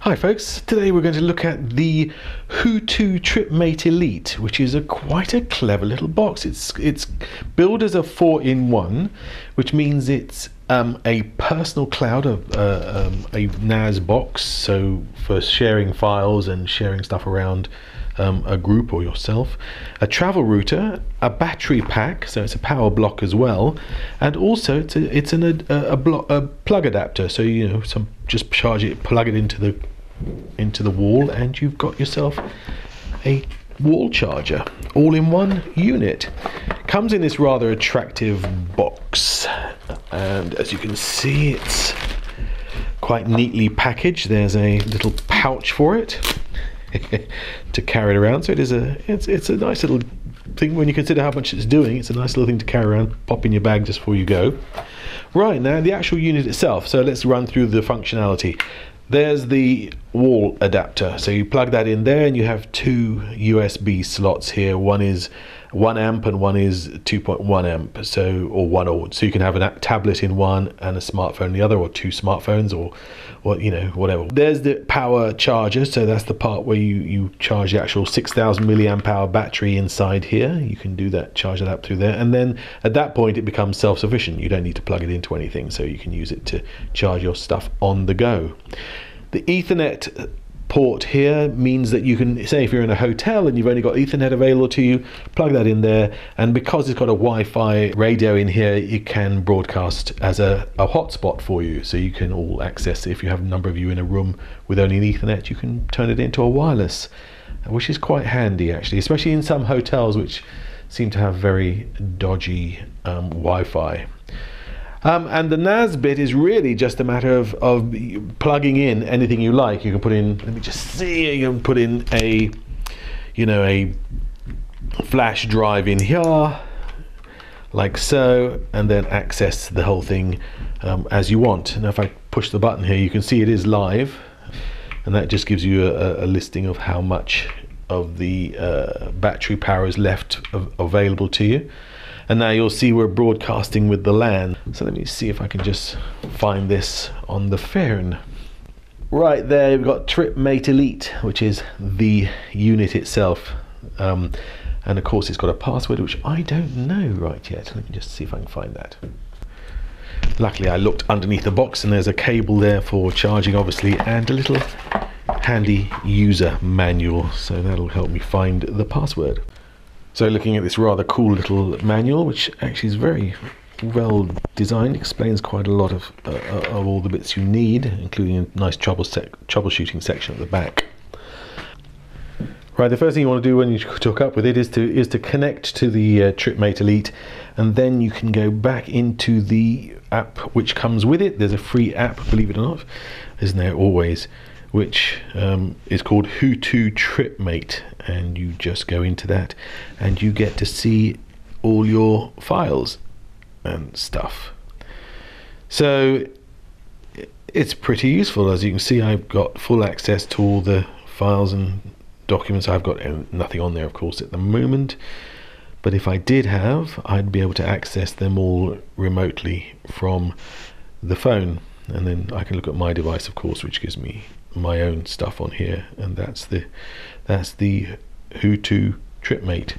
Hi folks, today we're going to look at the Hootu TripMate Elite, which is quite a clever little box. It's billed as a 4-in-1, which means it's a personal cloud, a NAS box, so for sharing files and sharing stuff around a group or yourself, a travel router, a battery pack, so it's a power block as well, and also it's a plug adapter, so just charge it, plug it into the wall, and you've got yourself a wall charger, all in one unit. Comes in this rather attractive box, and as you can see, it's quite neatly packaged. There's a little pouch for it to carry it around, so it's a nice little thing. When you consider how much it's doing, it's a nice little thing to carry around, pop in your bag just before you go. Right, now the actual unit itself, so let's run through the functionality. There's the wall adapter, so you plug that in there and you have two USB slots here. One is 1 amp and one is 2.1 amp, so you can have a tablet in one and a smartphone in the other, or two smartphones, or whatever. There's the power charger, so that's the part where you charge the actual 6,000 milliamp hour battery inside here. You can do that, charge that up through there, and then at that point it becomes self-sufficient. You don't need to plug it into anything, so you can use it to charge your stuff on the go. The Ethernet port here means that you can, say if you're in a hotel and you've only got Ethernet available to you, plug that in there, and because it's got a Wi-Fi radio in here, it can broadcast as a hotspot for you, so you can all access. If you have a number of you in a room with only an Ethernet, you can turn it into a wireless, which is quite handy actually, especially in some hotels which seem to have very dodgy Wi-Fi. And the NAS bit is really just a matter of plugging in anything you like. You can put in, let me just see, you can put in a flash drive in here, like so, and then access the whole thing as you want. Now if I push the button here, you can see it is live, and that just gives you a listing of how much of the battery power is left available to you. And now you'll see we're broadcasting with the LAN. So let me see if I can just find this on the phone. Right there, we've got TripMate Elite, which is the unit itself. And of course it's got a password, which I don't know right yet. Let me just see if I can find that. Luckily I looked underneath the box and there's a cable there for charging, obviously, and a little handy user manual. So that'll help me find the password. So looking at this rather cool little manual, which actually is very well designed, explains quite a lot of all the bits you need, including a nice troubleshooting section at the back. Right, the first thing you want to do when you hook up with it is to connect to the TripMate Elite, and then you can go back into the app which comes with it. There's a free app, believe it or not, isn't there always, which is called Hootu TripMate, and you just go into that and you get to see all your files and stuff. So it's pretty useful. As you can see, I've got full access to all the files and documents. I've got nothing on there, of course, at the moment, but if I did have, I'd be able to access them all remotely from the phone, and then I can look at my device, of course, which gives me my own stuff on here, and that's the Hootu TripMate.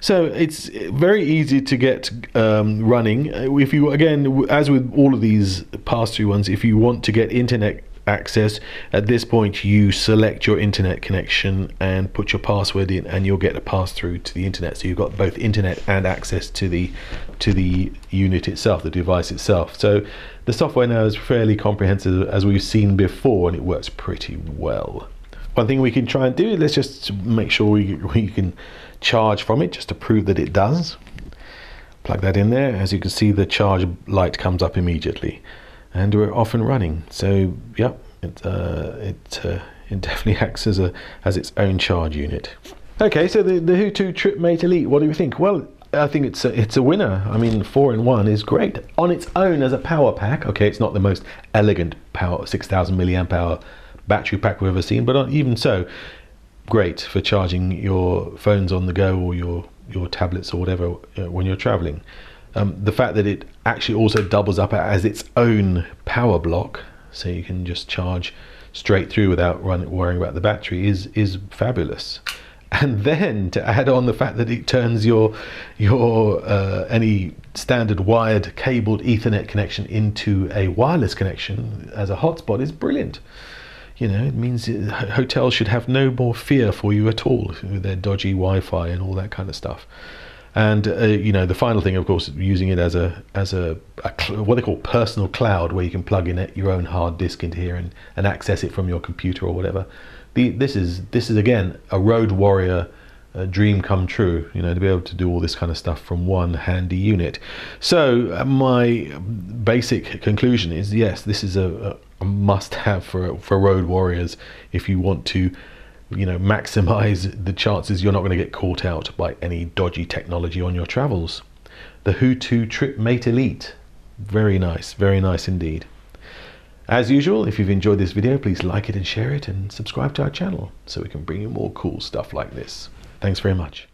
So it's very easy to get running. If you, again, as with all of these pass-through ones, if you want to get internet access, at this point you select your internet connection and put your password in, and you'll get a pass-through to the internet. So you've got both internet and access to the unit itself, the device itself. So the software now is fairly comprehensive, as we've seen before, and it works pretty well. One thing we can try and do, let's just make sure we can charge from it, just to prove that it does. Plug that in there. As you can see, the charge light comes up immediately, and we're off and running. So yeah, it definitely acts as its own charge unit. Okay, so the Hootu TripMate Elite, what do you think? Well, I think it's a winner. I mean, 4-in-1 is great on its own as a power pack. Okay, it's not the most elegant power 6,000 milliamp hour battery pack we've ever seen, but even so, great for charging your phones on the go, or your tablets or whatever when you're traveling. The fact that it actually also doubles up as its own power block, so you can just charge straight through without worrying about the battery is fabulous. And then to add on the fact that it turns your any standard wired cabled Ethernet connection into a wireless connection as a hotspot is brilliant. You know, it means hotels should have no more fear for you at all with their dodgy Wi-Fi and all that kind of stuff. And you know, the final thing, of course, using it as a what they call personal cloud, where you can plug in your own hard disk into here and access it from your computer or whatever. This is again a road warrior dream come true, you know, to be able to do all this kind of stuff from one handy unit. So my basic conclusion is, yes, this is a must-have for road warriors if you want to, you know, maximize the chances you're not going to get caught out by any dodgy technology on your travels. The Hoo2 TripMate Elite, very nice indeed. As usual, if you've enjoyed this video, please like it and share it and subscribe to our channel so we can bring you more cool stuff like this. Thanks very much.